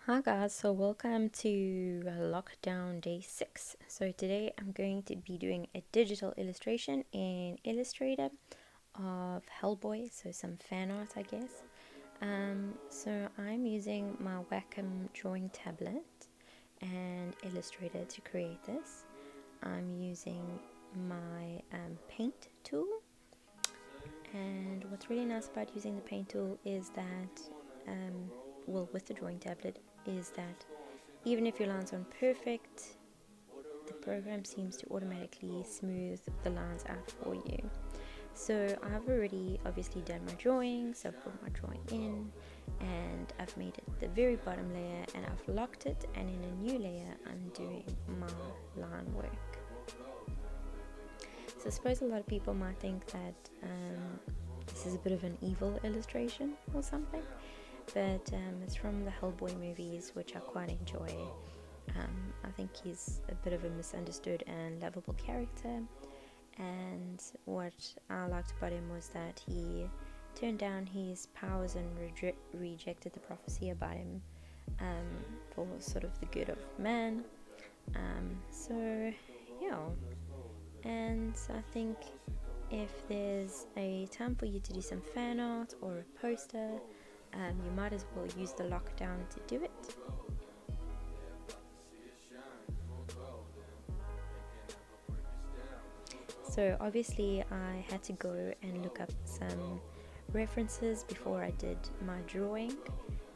Hi guys, so welcome to lockdown day 6. So today I'm going to be doing a digital illustration in Illustrator of Hellboy, so some fan art I guess. So I'm using my Wacom drawing tablet and Illustrator to create this. I'm using my paint tool, and what's really nice about using the paint tool is that with the drawing tablet is that even if your lines aren't perfect, the program seems to automatically smooth the lines out for you. So I've already obviously done my drawing, so I've put my drawing in and I've made it the very bottom layer and I've locked it, and in a new layer I'm doing my line work. So I suppose a lot of people might think that this is a bit of an evil illustration or something, but it's from the Hellboy movies, which I quite enjoy. I think he's a bit of a misunderstood and lovable character, and what I liked about him was that he turned down his powers and rejected the prophecy about him for sort of the good of man. So yeah, and I think if there's a time for you to do some fan art or a poster, you might as well use the lockdown to do it. So obviously I had to go and look up some references before I did my drawing.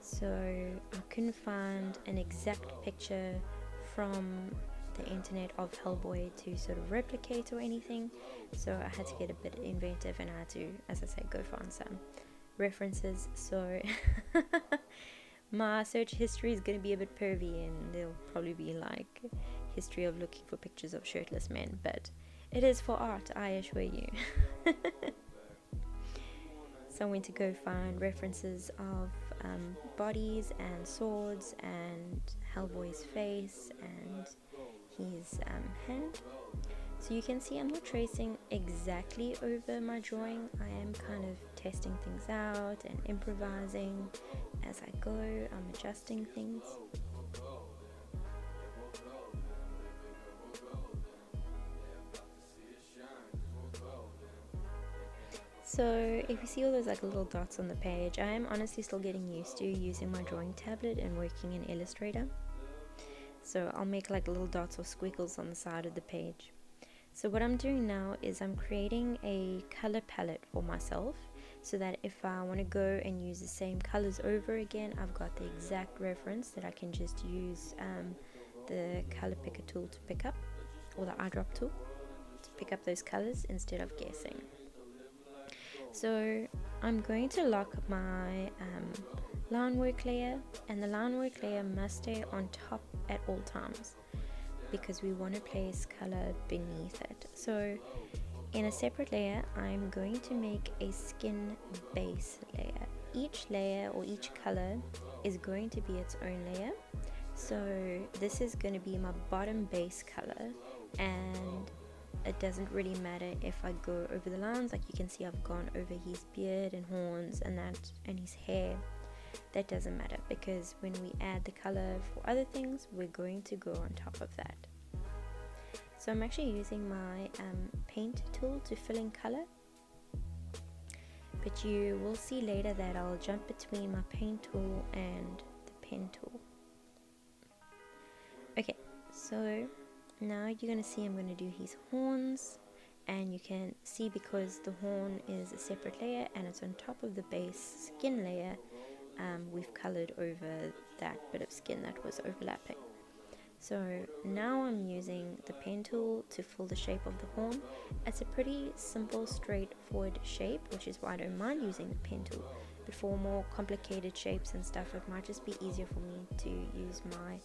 So I couldn't find an exact picture from the internet of Hellboy to sort of replicate or anything. So I had to get a bit inventive and I had to, as I say, go find some references. So my search history is going to be a bit pervy and there'll probably be like history of looking for pictures of shirtless men, but it is for art, I assure you. So I went to go find references of bodies and swords and Hellboy's face and his hand. So you can see I'm not tracing exactly over my drawing. I am kind of testing things out and improvising as I go. I'm adjusting things. So if you see all those like little dots on the page, I am honestly still getting used to using my drawing tablet and working in Illustrator. So I'll make like little dots or squiggles on the side of the page. So what I'm doing now is I'm creating a color palette for myself, so that if I want to go and use the same colors over again, I've got the exact reference that I can just use the color picker tool to pick up, or the eyedrop tool to pick up those colors instead of guessing. So I'm going to lock my line work layer, and the line work layer must stay on top at all times because we want to place color beneath it. So in a separate layer, I'm going to make a skin base layer. Each layer or each color is going to be its own layer. So this is going to be my bottom base color, and it doesn't really matter if I go over the lines. Like you can see I've gone over his beard and horns and that and his hair. That doesn't matter because when we add the color for other things, we're going to go on top of that. So I'm actually using my paint tool to fill in color, but you will see later that I'll jump between my paint tool and the pen tool. Okay, so now you're going to see I'm going to do his horns, and you can see because the horn is a separate layer and it's on top of the base skin layer, we've colored over that bit of skin that was overlapping. So now I'm using the pen tool to fill the shape of the horn. It's a pretty simple, straightforward shape, which is why I don't mind using the pen tool. But for more complicated shapes and stuff, it might just be easier for me to use my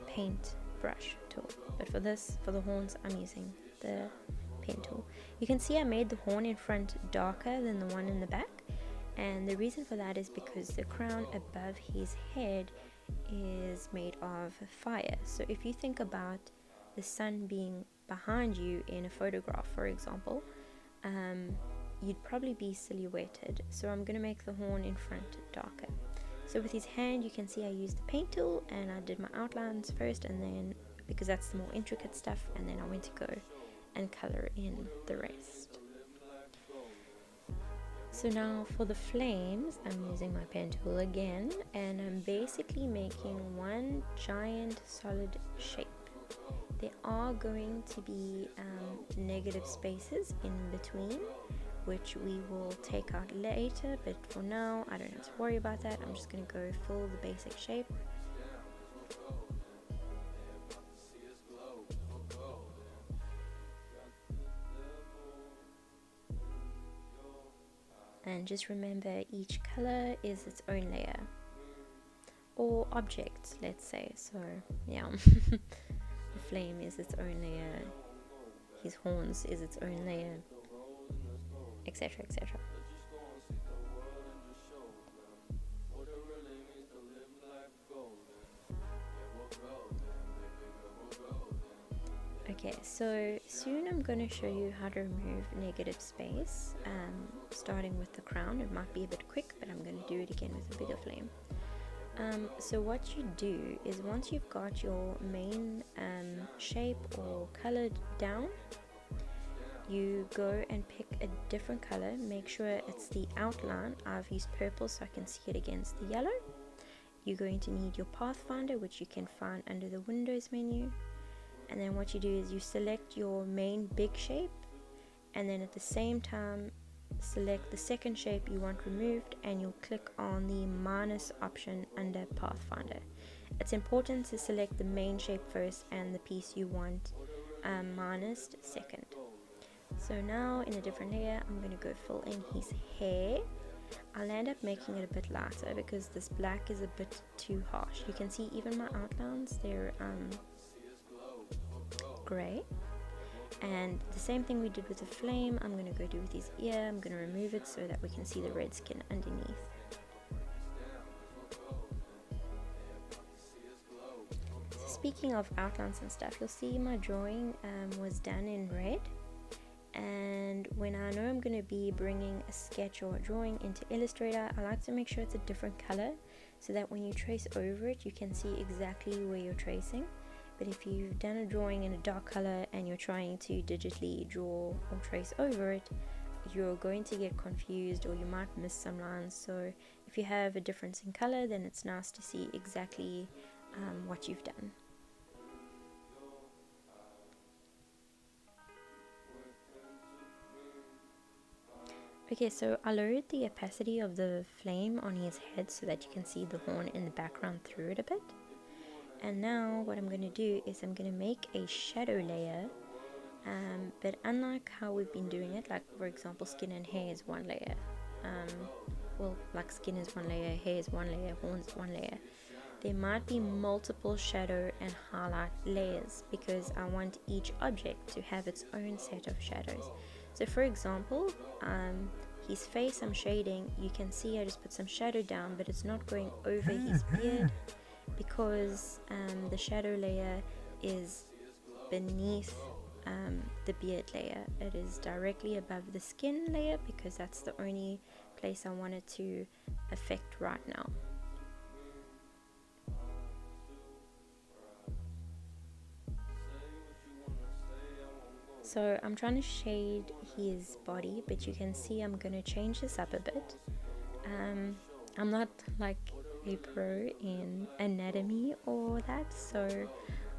paint brush tool. But for the horns, I'm using the pen tool. You can see I made the horn in front darker than the one in the back, and the reason for that is because the crown above his head is made of fire. So if you think about the sun being behind you in a photograph, for example, you'd probably be silhouetted. So I'm going to make the horn in front darker. So with his hand, you can see I used the paint tool and I did my outlines first, and then because that's the more intricate stuff, and then I went to go and color in the rest. So now for the flames, I'm using my pen tool again, and I'm basically making one giant solid shape. There are going to be negative spaces in between, which we will take out later, but for now I don't have to worry about that. I'm just going to go full the basic shape. And just remember, each color is its own layer, or object, let's say. So yeah, the flame is its own layer, his horns is its own layer, etc, etc. Okay, so soon I'm going to show you how to remove negative space, starting with the crown. It might be a bit quick, but I'm going to do it again with a bigger flame. So what you do is, once you've got your main shape or color down, you go and pick a different color. Make sure it's the outline. I've used purple so I can see it against the yellow. You're going to need your pathfinder, which you can find under the Windows menu. And then what you do is you select your main big shape, and then at the same time select the second shape you want removed, and you'll click on the minus option under Pathfinder. It's important to select the main shape first and the piece you want minus second. So now in a different layer, I'm going to go full in his hair. I'll end up making it a bit lighter because this black is a bit too harsh. You can see even my outlines, they're gray. And the same thing we did with the flame, I'm going to go do with his ear. I'm going to remove it so that we can see the red skin underneath. So speaking of outlines and stuff, you'll see my drawing was done in red. And when I know I'm going to be bringing a sketch or a drawing into Illustrator, I like to make sure it's a different color so that when you trace over it, you can see exactly where you're tracing. But if you've done a drawing in a dark color and you're trying to digitally draw or trace over it, you're going to get confused or you might miss some lines. So if you have a difference in color, then it's nice to see exactly what you've done. Okay, so I lowered the opacity of the flame on his head so that you can see the horn in the background through it a bit. And now what I'm going to do is I'm going to make a shadow layer, but unlike how we've been doing it, like for example skin and hair is one layer, well, like skin is one layer, hair is one layer, horns is one layer. There might be multiple shadow and highlight layers because I want each object to have its own set of shadows. So for example, his face I'm shading, you can see I just put some shadow down, but it's not going over his beard because the shadow layer is beneath the beard layer. It is directly above the skin layer because that's the only place I want it to affect right now. So I'm trying to shade his body, but you can see I'm going to change this up a bit. I'm not like a pro in anatomy or that, so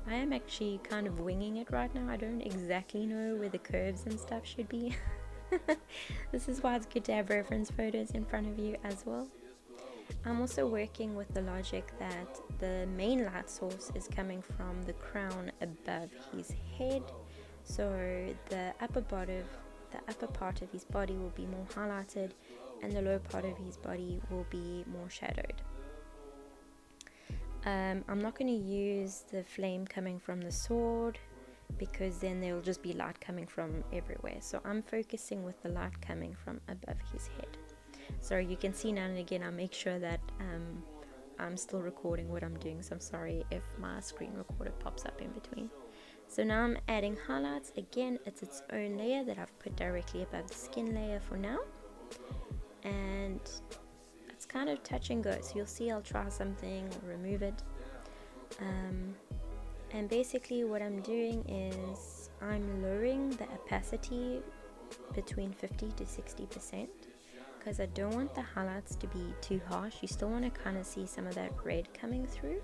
I am actually kind of winging it right now. I don't exactly know where the curves and stuff should be. This is why it's good to have reference photos in front of you as well. I'm also working with the logic that the main light source is coming from the crown above his head, so the upper part of his body will be more highlighted and the lower part of his body will be more shadowed. I'm not going to use the flame coming from the sword because then there will just be light coming from everywhere. So I'm focusing with the light coming from above his head. So you can see now and again I make sure that I'm still recording what I'm doing, so I'm sorry if my screen recorder pops up in between. So now I'm adding highlights. Again, it's its own layer that I've put directly above the skin layer for now. And that's kind of touch and go. So you'll see I'll try something, remove it. And basically what I'm doing is I'm lowering the opacity between 50 to 60%, because I don't want the highlights to be too harsh. You still want to kind of see some of that red coming through.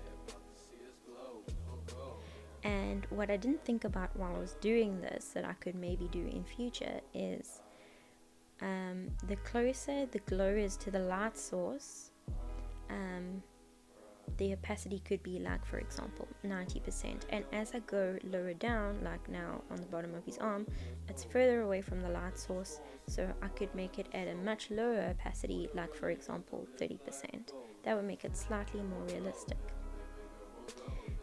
And what I didn't think about while I was doing this that I could maybe do in future is the closer the glow is to the light source, the opacity could be like, for example, 90%. And as I go lower down, like now on the bottom of his arm, it's further away from the light source, so I could make it at a much lower opacity, like for example 30%. That would make it slightly more realistic.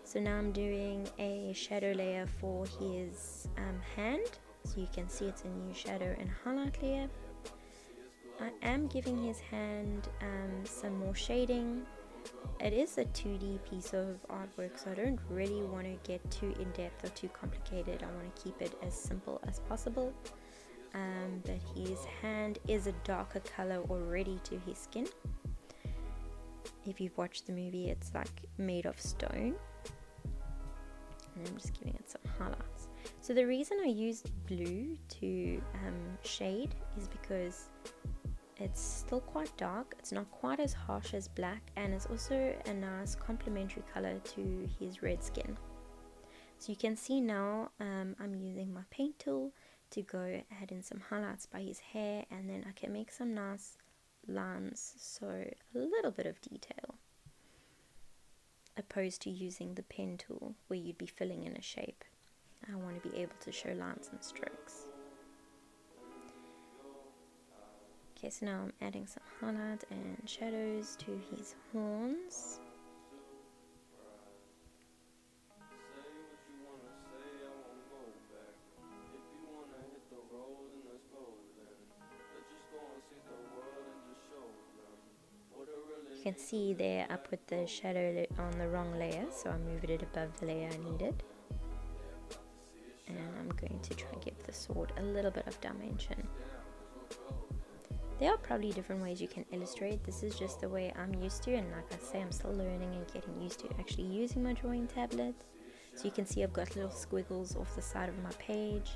So now I'm doing a shadow layer for his hand, so you can see it's a new shadow and highlight layer. I am giving his hand some more shading. It is a 2D piece of artwork, so I don't really want to get too in-depth or too complicated. I want to keep it as simple as possible. But his hand is a darker color already to his skin. If you've watched the movie, it's like made of stone. And I'm just giving it some highlights. So the reason I used blue to shade is because it's still quite dark, it's not quite as harsh as black, and it's also a nice complementary color to his red skin. So you can see now I'm using my paint tool to go add in some highlights by his hair, and then I can make some nice lines, so a little bit of detail, opposed to using the pen tool where you'd be filling in a shape. I want to be able to show lines and strokes. Okay, so now I'm adding some highlight and shadows to his horns. You can see there I put the shadow on the wrong layer, so I moved it above the layer I needed. And I'm going to try and give the sword a little bit of dimension. There are probably different ways you can illustrate. This is just the way I'm used to, and like I say, I'm still learning and getting used to actually using my drawing tablet. So you can see I've got little squiggles off the side of my page.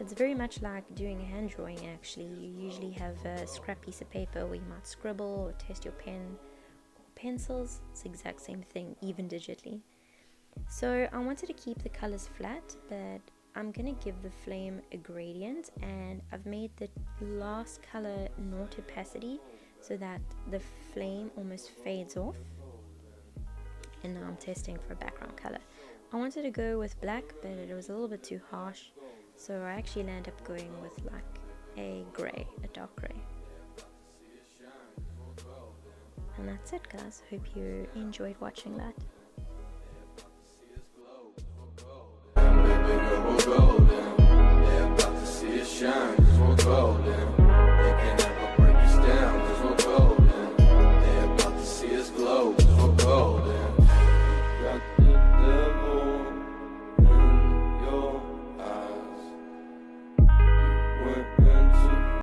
It's very much like doing a hand drawing actually. You usually have a scrap piece of paper where you might scribble or test your pen or pencils. It's the exact same thing, even digitally. So I wanted to keep the colors flat, but I'm gonna give the flame a gradient, and I've made the last color naught opacity so that the flame almost fades off. And now I'm testing for a background color. I wanted to go with black, but it was a little bit too harsh, so I actually landed up going with like a gray, a dark gray. And that's it, guys. Hope you enjoyed watching that.